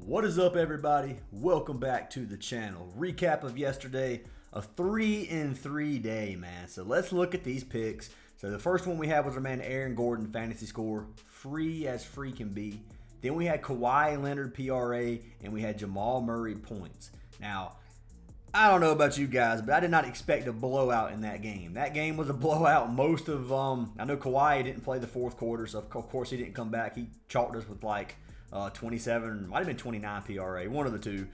What is up, everybody? Welcome back to the channel. Recap of yesterday, a 3-3 day, man. So let's look at these picks. So the first one we had was our man Aaron Gordon, fantasy score, free as free can be. Then we had Kawhi Leonard PRA, and we had Jamal Murray points. Now, I don't know about you guys, but I did not expect a blowout in that game. That game was a blowout. Most of, I know Kawhi didn't play the fourth quarter, so of course he didn't come back. He chalked us with like 27, might have been 29 PRA, one of the two.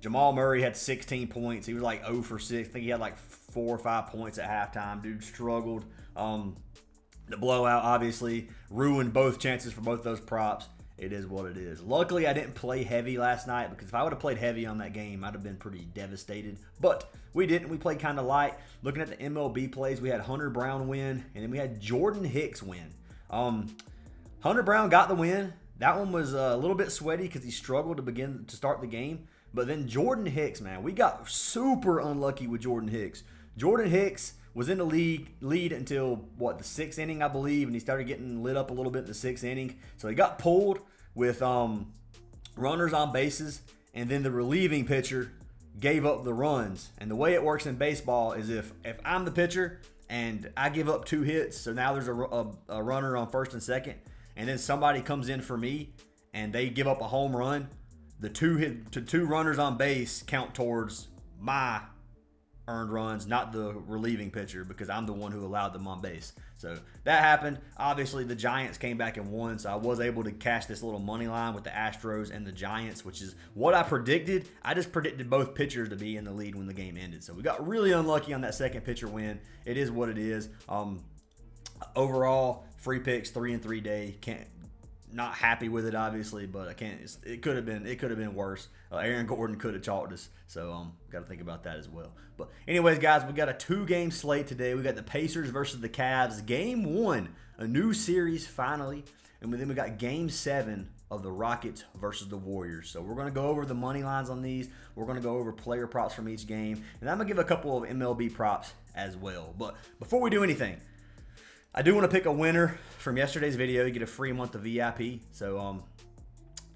Jamal Murray had 16 points. He was like 0 for 6. I think he had like 4 or 5 points at halftime. Dude struggled. The blowout obviously ruined both chances for both those props. It is what it is. Luckily, I didn't play heavy last night, because if I would have played heavy on that game, I'd have been pretty devastated. But we didn't. We played kind of light. Looking at the MLB plays, we had Hunter Brown win, and then we had Jordan Hicks win. Hunter Brown got the win. That one was a little bit sweaty because he struggled to start the game. But then Jordan Hicks, man, we got super unlucky with Jordan Hicks. Jordan Hicks was in the lead until, what, the 6th inning, I believe, and he started getting lit up a little bit in the 6th inning. So he got pulled with runners on bases, and then the relieving pitcher gave up the runs. And the way it works in baseball is if I'm the pitcher and I give up 2 hits, so now there's a runner on first and second, and then somebody comes in for me and they give up a home run, the two runners on base count towards my earned runs, not the relieving pitcher, because I'm the one who allowed them on base. So that happened. Obviously, the Giants came back and won, so I was able to cash this little money line with the Astros and the Giants, which is what I predicted. I just predicted both pitchers to be in the lead when the game ended. So we got really unlucky on that second pitcher win. It is what it is. Overall, free picks, 3-3 day. Not happy with it, obviously, but I can't. It could have been worse. Aaron Gordon could have chalked us, so got to think about that as well. But anyways, guys, we got a 2-game slate today. We got the Pacers versus the Cavs. Game 1, a new series finally, and then we got Game 7 of the Rockets versus the Warriors. So we're going to go over the money lines on these. We're going to go over player props from each game, and I'm going to give a couple of MLB props as well. But before we do anything, I do want to pick a winner from yesterday's video. You get a free month of VIP. So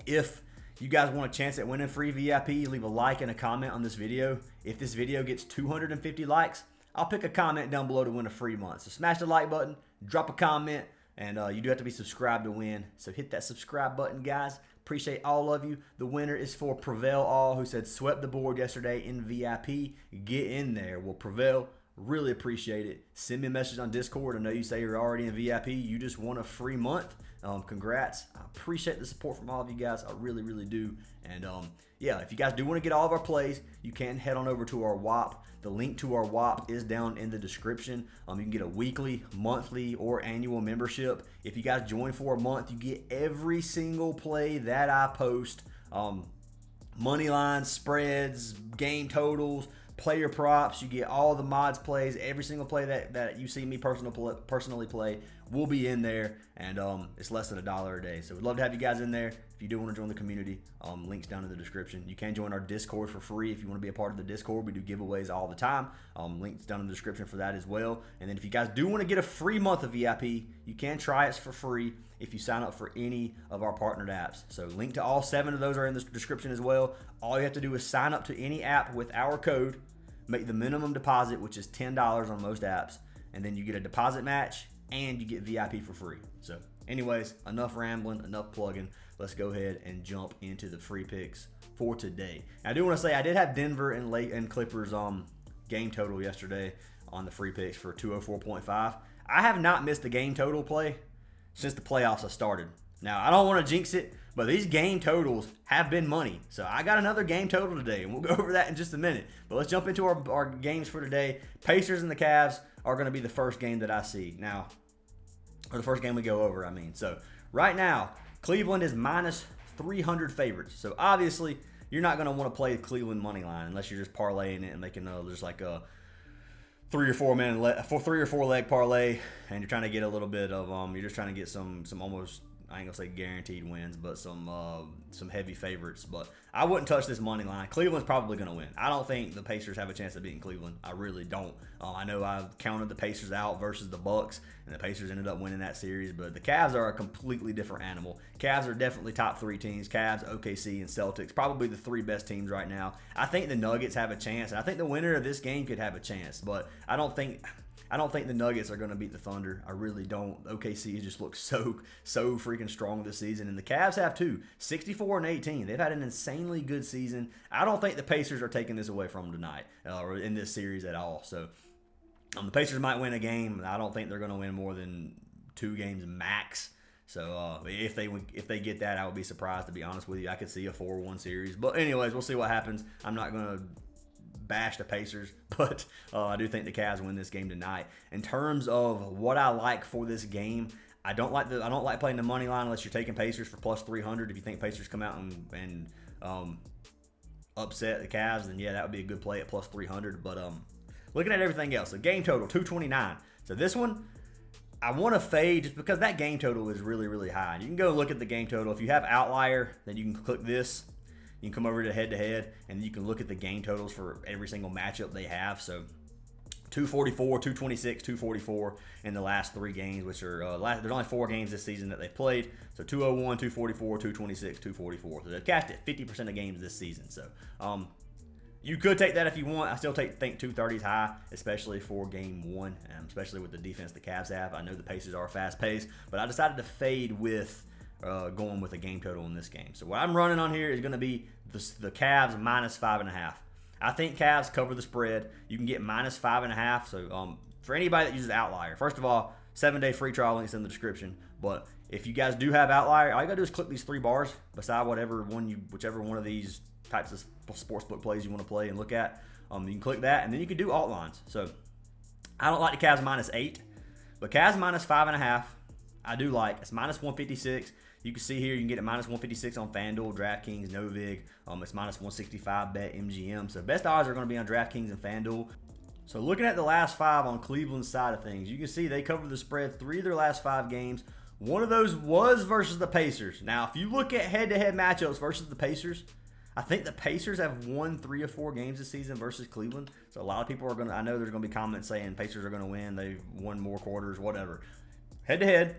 if you guys want a chance at winning free VIP, leave a like and a comment on this video. If this video gets 250 likes, I'll pick a comment down below to win a free month. So smash the like button, drop a comment, and you do have to be subscribed to win. So hit that subscribe button, guys. Appreciate all of you. The winner is for Prevail All, who said swept the board yesterday in VIP. Get in there. Well, Prevail, really appreciate it. Send me a message on Discord. I know you say you're already in VIP. You just won a free month. Congrats. I appreciate the support from all of you guys. I really, really do. And yeah, if you guys do want to get all of our plays, you can head on over to our WAP. The link to our WAP is down in the description. You can get a weekly, monthly, or annual membership. If you guys join for a month, you get every single play that I post. Money lines, spreads, game totals, player props. You get all the mods plays. Every single play that you see me personally play will be in there, and it's less than $1 a day. So we'd love to have you guys in there. If you do want to join the community, links down in the description. You can join our Discord for free if you want to be a part of the Discord. We do giveaways all the time. Links down in the description for that as well. And then if you guys do want to get a free month of VIP, you can try us for free if you sign up for any of our partnered apps. So link to all 7 of those are in the description as well. All you have to do is sign up to any app with our code, make the minimum deposit, which is $10 on most apps, and then you get a deposit match and you get VIP for free. So anyways, enough rambling, enough plugging. Let's go ahead and jump into the free picks for today. I do want to say I did have Denver and Clippers game total yesterday on the free picks for 204.5. I have not missed a game total play since the playoffs have started. Now, I don't want to jinx it, but these game totals have been money. So I got another game total today, and we'll go over that in just a minute. But let's jump into our games for today. Pacers and the Cavs are going to be the first game that I see. Now, or the first game we go over, I mean. So right now, Cleveland is minus 300 favorites. So obviously, you're not going to want to play the Cleveland money line unless you're just parlaying it and making just like a 3 or 4 leg parlay, and you're trying to get a little bit of you're just trying to get some almost I ain't gonna say guaranteed wins, but some heavy favorites. But I wouldn't touch this money line. Cleveland's probably gonna win. I don't think the Pacers have a chance of beating Cleveland. I really don't. I know I counted the Pacers out versus the Bucks, and the Pacers ended up winning that series. But the Cavs are a completely different animal. Cavs are definitely top 3 teams. Cavs, OKC, and Celtics, probably the 3 best teams right now. I think the Nuggets have a chance, and I think the winner of this game could have a chance. But I don't think the Nuggets are going to beat the Thunder. I really don't. OKC just looks so freaking strong this season. And the Cavs have too. 64-18. They've had an insanely good season. I don't think the Pacers are taking this away from them tonight or in this series at all. So the Pacers might win a game. I don't think they're going to win more than 2 games max. So if they get that, I would be surprised, to be honest with you. I could see a 4-1 series. But anyways, we'll see what happens. I'm not going to bash the Pacers, but I do think the Cavs win this game tonight. In terms of what I like for this game, I don't like playing the money line unless you're taking Pacers for plus 300. If you think Pacers come out and upset the Cavs, then yeah, that would be a good play at plus 300. But looking at everything else, the game total 229. So this one, I want to fade just because that game total is really, really high. You can go look at the game total. If you have OUTLIER, then you can click this. You can come over to head-to-head, and you can look at the game totals for every single matchup they have. So 244, 226, 244 in the last 3 games, which are there's only 4 games this season that they've played. So 201, 244, 226, 244. So they've cashed it 50% of games this season. So you could take that if you want. I still think 230 is high, especially for game 1, especially with the defense the Cavs have. I know the Pacers are fast-paced, but I decided to fade with going with a game total in this game. So what I'm running on here is going to be the Cavs minus 5.5. I think Cavs cover the spread. You can get minus 5.5. So for anybody that uses OUTLIER, first of all, 7-day free trial links in the description. But if you guys do have OUTLIER, all you got to do is click these 3 bars beside whichever one of these types of sportsbook plays you want to play and look at. You can click that, and then you can do alt lines. So I don't like the Cavs minus 8, but Cavs minus 5.5, I do like. It's minus 156. You can see here you can get it minus 156 on FanDuel, DraftKings, NOVIG. It's minus 165 bet MGM. So best odds are going to be on DraftKings and FanDuel. So looking at the last 5 on Cleveland's side of things, you can see they covered the spread 3 of their last 5 games. One of those was versus the Pacers. Now, if you look at head-to-head matchups versus the Pacers, I think the Pacers have won 3 or 4 games this season versus Cleveland. So a lot of people are going to, I know there's going to be comments saying Pacers are going to win. They've won more quarters, whatever. Head-to-head,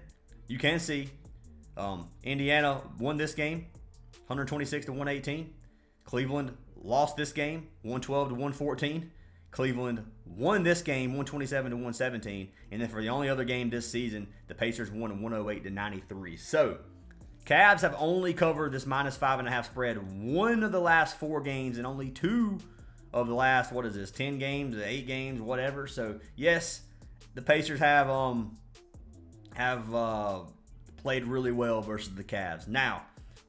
you can see Indiana won this game 126 to 118. Cleveland lost this game 112 to 114. Cleveland won this game 127 to 117. And then for the only other game this season, the Pacers won 108 to 93. So Cavs have only covered this minus 5.5 spread 1 of the last 4 games and only 2 of the last, 10 games, 8 games, whatever. So yes, the Pacers have played really well versus the Cavs. Now,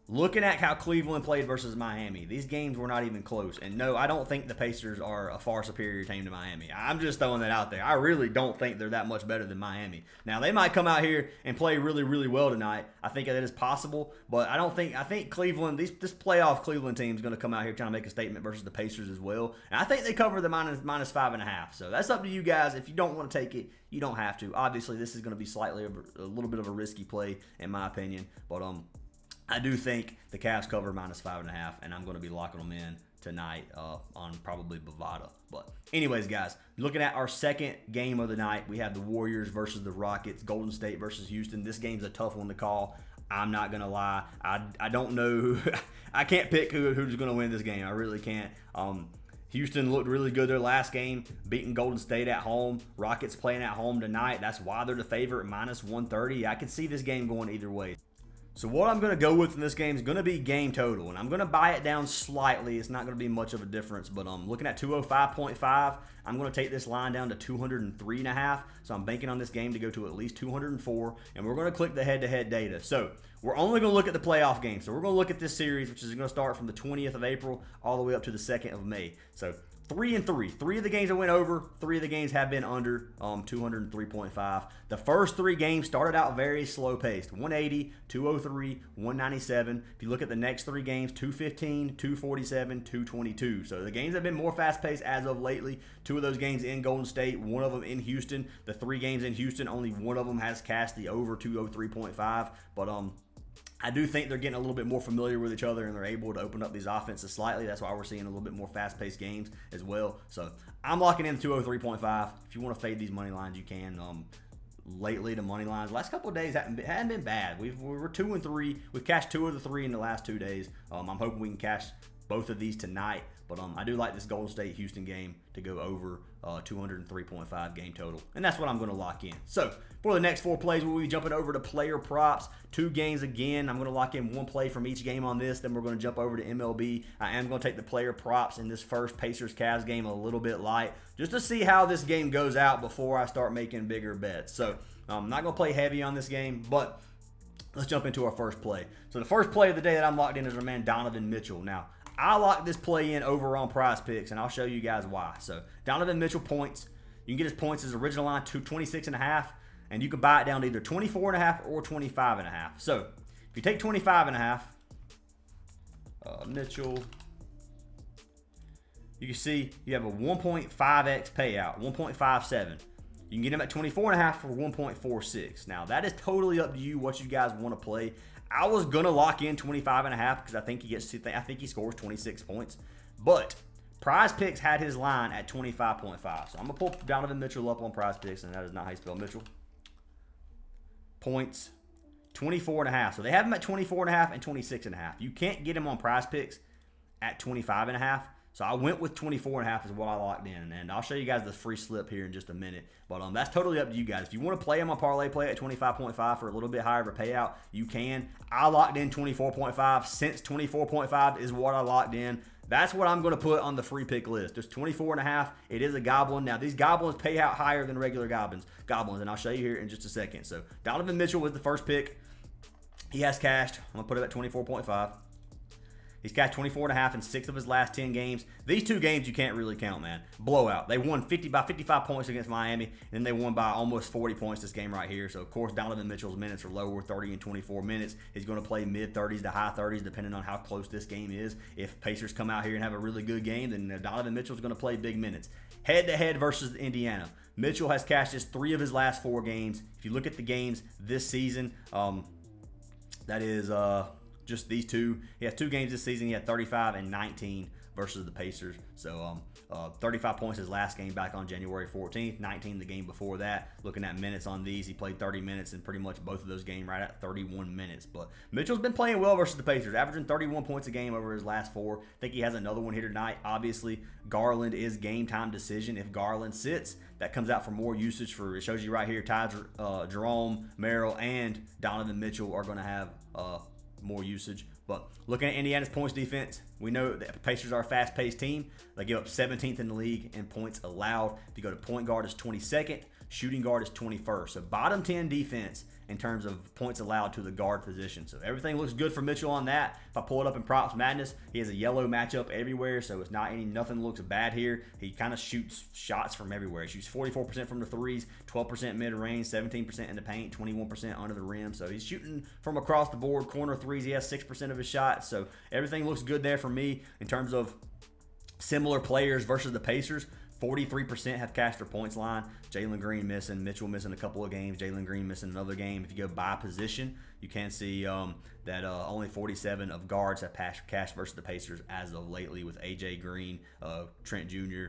looking at how Cleveland played versus Miami, these games were not even close. And no, I don't think the Pacers are a far superior team to Miami. I'm just throwing that out there. I really don't think they're that much better than Miami. Now, they might come out here and play really, really well tonight. I think that is possible, but I think Cleveland, this playoff Cleveland team is going to come out here trying to make a statement versus the Pacers as well. And I think they cover the minus 5.5. So that's up to you guys. If you don't want to take it, you don't have to. Obviously, this is going to be a little bit of a risky play, in my opinion. But I do think the Cavs cover minus 5.5, and I'm going to be locking them in tonight on probably Bovada. But anyways, guys, looking at our second game of the night, we have the Warriors versus the Rockets, Golden State versus Houston. This game's a tough one to call. I'm not going to lie. I don't know. I can't pick who's going to win this game. I really can't. Houston looked really good their last game, beating Golden State at home. Rockets playing at home tonight. That's why they're the favorite, minus 130. I could see this game going either way. So what I'm going to go with in this game is going to be game total, and I'm going to buy it down slightly. It's not going to be much of a difference, but I'm looking at 205.5. I'm going to take this line down to 203.5, so I'm banking on this game to go to at least 204, and we're going to click the head-to-head data. So we're only going to look at the playoff game. So we're going to look at this series, which is going to start from the 20th of April all the way up to the 2nd of May. So 3-3. 3 of the games that went over. 3 of the games have been under 203.5. The first 3 games started out very slow paced. 180, 203, 197. If you look at the next 3 games, 215, 247, 222. So the games have been more fast paced as of lately. 2 of those games in Golden State, 1 of them in Houston. The 3 games in Houston, only 1 of them has cast the over 203.5. But I do think they're getting a little bit more familiar with each other, and they're able to open up these offenses slightly. That's why we're seeing a little bit more fast-paced games as well. So I'm locking in 203.5. If you want to fade these money lines, you can. Lately, the money lines last couple of days hadn't been bad. We were 2 and 3. We've cashed 2 of the 3 in the last 2 days. I'm hoping we can cash both of these tonight. But I do like this Golden State Houston game to go over 203.5 game total. And that's what I'm going to lock in. So for the next 4 plays, we'll be jumping over to player props. 2 games again. I'm going to lock in 1 play from each game on this. Then we're going to jump over to MLB. I am going to take the player props in this first Pacers-Cavs game a little bit light, just to see how this game goes out before I start making bigger bets. So I'm not going to play heavy on this game, but let's jump into our first play. So the first play of the day that I'm locked in is our man Donovan Mitchell. Now, I locked this play in over on Prizepicks, and I'll show you guys why. So Donovan Mitchell points. You can get his points as original line to 26.5, and you can buy it down to either 24.5 or 25.5. So if you take 25.5, Mitchell, you can see you have a 1.5x payout, 1.57. You can get him at 24.5 for 1.46. Now that is totally up to you what you guys want to play. I was gonna lock in 25.5 because I think he scores 26 points, but Prizepicks had his line at 25.5. So I'm gonna pull Donovan Mitchell up on Prizepicks, and that is not how you spell Mitchell. Points 24.5. So they have him at 24.5 and 26.5. You can't get him on Prizepicks at 25.5. So I went with 24.5 is what I locked in, and I'll show you guys the free slip here in just a minute. But that's totally up to you guys. If you want to play him on Parlay Play at 25.5 for a little bit higher of a payout, you can. I locked in 24.5. Since 24.5 is what I locked in, that's what I'm going to put on the free pick list. Just 24.5. It is a goblin. Now, these goblins pay out higher than regular goblins, and I'll show you here in just a second. So Donovan Mitchell was the first pick. He has cashed. I'm going to put it at 24.5. He's got 24.5 in 6 of his last 10 games. These 2 games you can't really count, man. Blowout. They won by 55 points against Miami, and then they won by almost 40 points this game right here. So, of course, Donovan Mitchell's minutes are lower, 30 and 24 minutes. He's going to play mid-30s to high 30s, depending on how close this game is. If Pacers come out here and have a really good game, then Donovan Mitchell's going to play big minutes. Head-to-head versus Indiana. Mitchell has cashed just 3 of his last 4 games. If you look at the games this season, that is... just these 2. He has 2 games this season. He had 35 and 19 versus the Pacers. So 35 points his last game back on January 14th, 19 the game before that. Looking at minutes on these, he played 30 minutes in pretty much both of those games, right at 31 minutes. But Mitchell's been playing well versus the Pacers, averaging 31 points a game over his last 4. I think he has another one here tonight. Obviously, Garland is game time decision. If Garland sits, that comes out for more usage. It shows you right here, Jerome, Merrill, and Donovan Mitchell are going to have more usage. But looking at Indiana's points defense, we know that the Pacers are a fast-paced team. They give up 17th in the league in points allowed. If you go to point guard, is 22nd. Shooting guard is 21st. So bottom 10 defense in terms of points allowed to the guard position. So everything looks good for Mitchell on that. If I pull it up in Props Madness, he has a yellow matchup everywhere, so it's nothing looks bad here. He kind of shoots shots from everywhere. He shoots 44% from the threes, 12% mid-range, 17% in the paint, 21% under the rim. So he's shooting from across the board. Corner threes, he has 6% of his shots. So everything looks good there for me in terms of similar players versus the Pacers. 43% have cashed their points line. Jalen Green missing, Mitchell missing a couple of games, Jalen Green missing another game. If you go by position, you can see that only 47 of guards have cashed versus the Pacers as of lately, with AJ Green, Trent Jr.,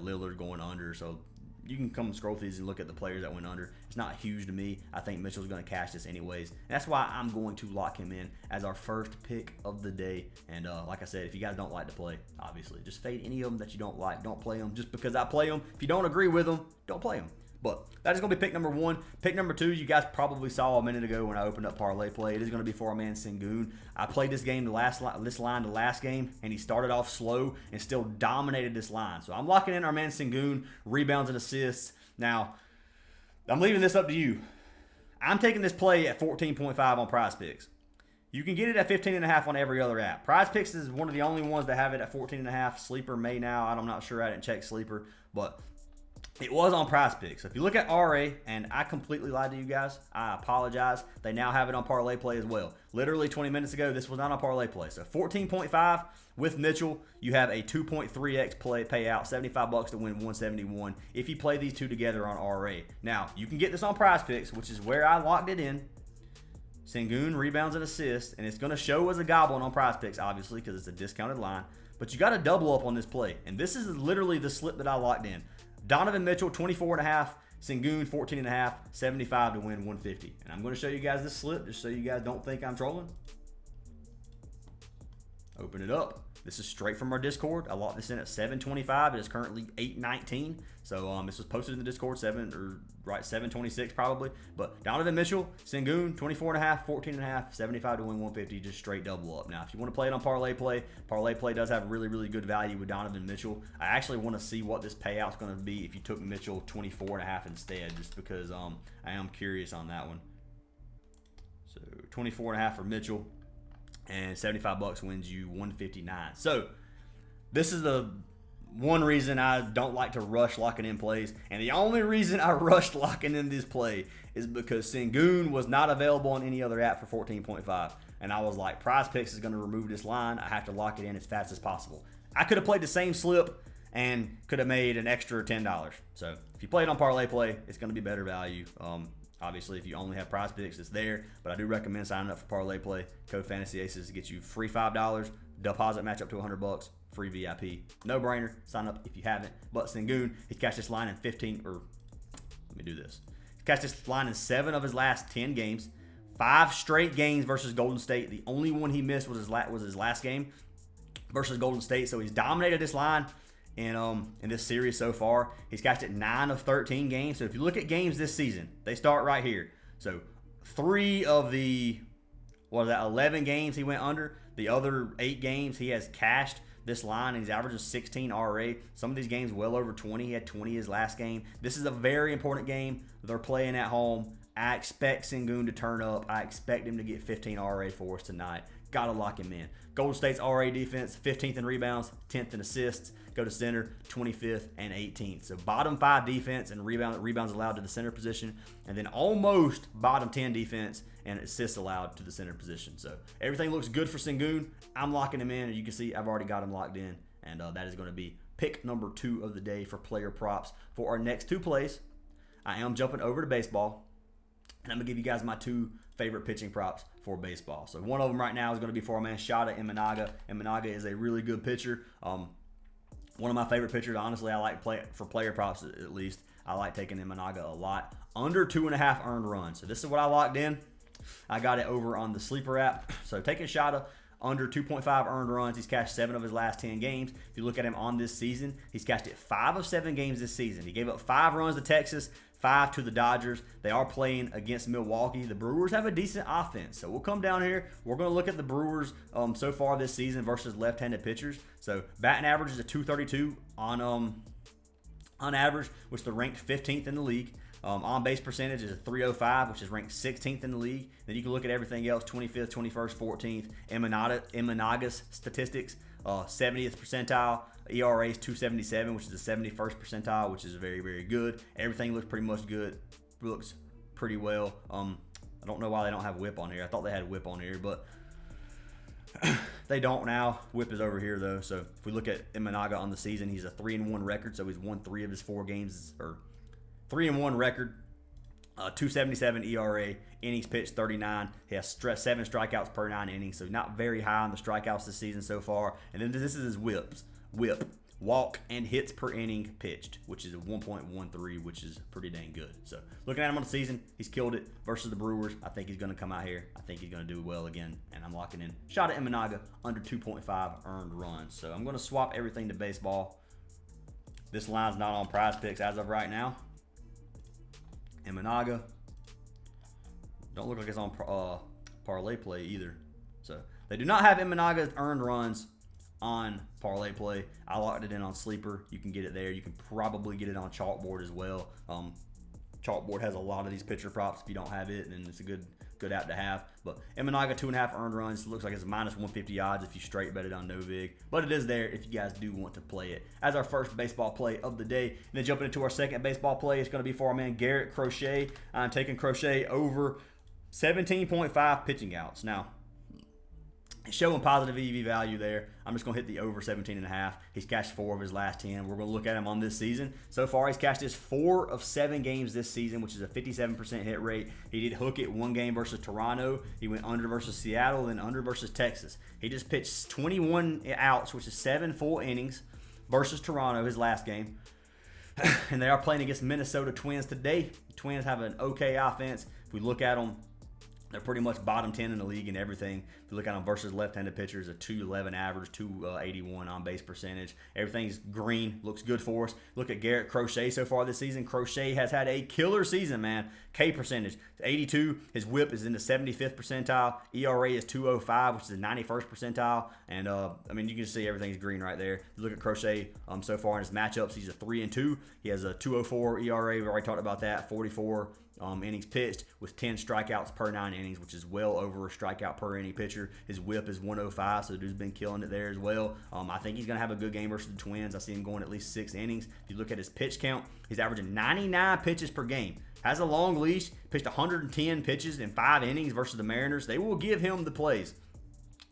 Lillard going under. So you can come scroll through these and look at the players that went under. It's not huge to me. I think Mitchell's going to cash this anyways. And that's why I'm going to lock him in as our first pick of the day. And like I said, if you guys don't like to play, obviously, just fade any of them that you don't like. Don't play them just because I play them. If you don't agree with them, don't play them. But that is going to be pick number 1. Pick number 2, you guys probably saw a minute ago when I opened up Parlay Play. It is going to be for our man Sengun. I played this game the last game, and he started off slow and still dominated this line. So I'm locking in our man Sengun, rebounds and assists. Now, I'm leaving this up to you. I'm taking this play at 14.5 on Prizepicks. You can get it at 15.5 on every other app. Prizepicks is one of the only ones that have it at 14.5. Sleeper may now. I'm not sure. I didn't check Sleeper, but it was on Prizepicks. So if you look at RA, and I completely lied to you guys, I apologize. They now have it on Parlay Play as well. Literally 20 minutes ago, this was not on Parlay Play. So 14.5 with Mitchell, you have a 2.3x play payout, $75 to win 171 if you play these 2 together on RA. Now, you can get this on Prizepicks, which is where I locked it in. Sengun, rebounds and assists, and it's going to show as a goblin on Prizepicks, obviously, because it's a discounted line. But you got to double up on this play, and this is literally the slip that I locked in. Donovan Mitchell, 24.5, Sengun, 14.5, 75 to win 150. And I'm going to show you guys this slip just so you guys don't think I'm trolling. Open it up. This is straight from our Discord. I locked this in at 7.25. It is currently 8.19. So this was posted in the Discord 7.26 probably. But Donovan Mitchell, Sengun, 24.5, 14.5, 75 to win 150. Just straight double up. Now, if you want to play it on Parlay Play does have really, really good value with Donovan Mitchell. I actually want to see what this payout's going to be if you took Mitchell 24.5 instead, just because I am curious on that one. So 24.5 for Mitchell. And $75 wins you 159. So this is the one reason I don't like to rush locking in plays. And the only reason I rushed locking in this play is because Sengun was not available on any other app for 14.5. And I was like, Prizepicks is going to remove this line. I have to lock it in as fast as possible. I could have played the same slip and could have made an extra $10. So if you play it on Parlay Play, it's going to be better value. Obviously, if you only have Prizepicks, it's there. But I do recommend signing up for Parlay Play. Code Fantasy Aces to get you free $5. Deposit match up to $100. Free VIP. No brainer. Sign up if you haven't. But Sengun, he's cashed this line in 15. Or let me do this. He's cashed this line in 7 of his last 10 games. 5 straight games versus Golden State. The only one he missed was his last game versus Golden State. So he's dominated this line. In this series so far, he's cashed it 9 of 13 games. So if you look at games this season, they start right here. So 3 of the 11 games he went under. The other 8 games he has cashed this line, and he's averaging 16 RA. Some of these games well over 20. He had 20 his last game. This is a very important game. They're playing at home. I expect Sengun to turn up. I expect him to get 15 RA for us tonight. Gotta lock him in. Golden State's RA defense, 15th in rebounds, 10th in assists. Go to center, 25th and 18th. So bottom 5 defense and rebounds allowed to the center position, and then almost bottom 10 defense and assists allowed to the center position. So everything looks good for Sengun. I'm locking him in. As you can see, I've already got him locked in, and that is going to be pick number 2 of the day for player props. For our next 2 plays, I am jumping over to baseball, and I'm going to give you guys my 2 favorite pitching props for baseball. So one of them right now is going to be for our man Shota Imanaga. Imanaga is a really good pitcher. One of my favorite pitchers, honestly, I like for player props at least. I like taking Imanaga a lot. Under 2.5 earned runs. So this is what I locked in. I got it over on the Sleeper app. So taking Shota under 2.5 earned runs. He's cashed 7 of his last 10 games. If you look at him on this season, he's cashed it 5 of 7 games this season. He gave up 5 runs to Texas, 5 to the Dodgers. They are playing against Milwaukee. The Brewers have a decent offense. So we'll come down here. We're going to look at the Brewers so far this season versus left-handed pitchers. So batting average is a 232 on average, which they're ranked 15th in the league. On-base percentage is a 305, which is ranked 16th in the league. Then you can look at everything else, 25th, 21st, 14th. Imanaga's statistics, 70th percentile. ERA is 277, which is the 71st percentile, which is very, very good. Everything looks pretty much good. Looks pretty well. I don't know why they don't have whip on here. I thought they had whip on here, but they don't now. Whip is over here, though. So if we look at Imanaga on the season, he's a 3-1 record, so he's won 3 of his 4 games, or 3-1 record, 277 ERA, innings pitched 39. He has 7 strikeouts per 9 innings, so not very high on the strikeouts this season so far. And then this is his whip, walk, and hits per inning pitched, which is a 1.13, which is pretty dang good. So looking at him on the season, he's killed it versus the Brewers. I think he's going to come out here. I think he's going to do well again, and I'm locking in Shota Imanaga under 2.5 earned runs. So I'm going to swap everything to baseball. This line's not on Prizepicks as of right now. Imanaga don't look like it's on Parlay Play either. So they do not have Imanaga's earned runs on Parlay Play. I locked it in on Sleeper. You can get it there. You can probably get it on Chalkboard as well. Chalkboard has a lot of these pitcher props. If you don't have it, then it's a good app to have. But Imanaga 2.5 earned runs. Looks like it's minus 150 odds if you straight bet it on NOVIG. But it is there if you guys do want to play it. As our first baseball play of the day. And then jumping into our second baseball play, it's going to be for our man Garrett Crochet. I'm taking Crochet over 17.5 pitching outs. Now, Showing positive EV value there. I'm just going to hit the over 17.5. He's cashed 4 of his last 10. We're going to look at him on this season. So far, he's cashed his 4 of 7 games this season, which is a 57% hit rate. He did hook it 1 game versus Toronto. He went under versus Seattle, then under versus Texas. He just pitched 21 outs, which is 7 full innings versus Toronto, his last game. And they are playing against Minnesota Twins today. The Twins have an okay offense. If we look at them, they're pretty much bottom 10 in the league and everything. If you look at them versus left-handed pitchers, a 211 average, 281 on-base percentage. Everything's green, looks good for us. Look at Garrett Crochet so far this season. Crochet has had a killer season, man. K percentage, 82. His whip is in the 75th percentile. ERA is 205, which is the 91st percentile. And, I mean, you can see everything's green right there. You look at Crochet so far in his matchups. He's a 3-2. He has a 204 ERA. We've already talked about that. 44 innings pitched with 10 strikeouts per 9 innings, which is well over a strikeout per inning pitcher. His whip is 105, so the dude's been killing it there as well. I think he's going to have a good game versus the Twins. I see him going at least 6 innings. If you look at his pitch count, he's averaging 99 pitches per game. Has a long leash, pitched 110 pitches in 5 innings versus the Mariners. They will give him the plays.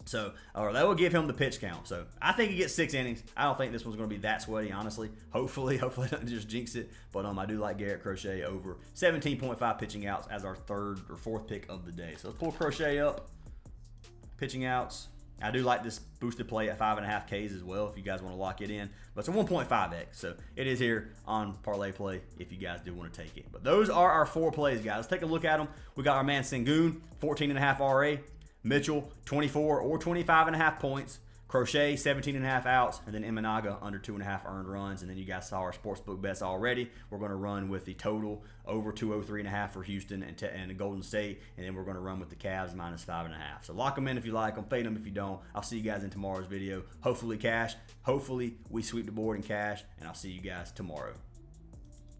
So, or they will give him the pitch count. So, I think he gets 6 innings. I don't think this one's going to be that sweaty, honestly. Hopefully I don't just jinx it. But I do like Garrett Crochet over 17.5 pitching outs as our 3rd or 4th pick of the day. So, let's pull Crochet up. Pitching outs. I do like this boosted play at 5.5 Ks as well if you guys want to lock it in. But it's a 1.5x. So, it is here on Parlay Play if you guys do want to take it. But those are our 4 plays, guys. Let's take a look at them. We got our man Sengun, 14.5 RA. Mitchell, 24 or 25.5 points. Crochet, 17.5 outs. And then Imanaga, under 2.5 earned runs. And then you guys saw our sportsbook bets already. We're going to run with the total over 203.5 for Houston and Golden State. And then we're going to run with the Cavs minus 5.5. So lock them in if you like them. Fade them if you don't. I'll see you guys in tomorrow's video. Hopefully cash. Hopefully we sweep the board and cash. And I'll see you guys tomorrow.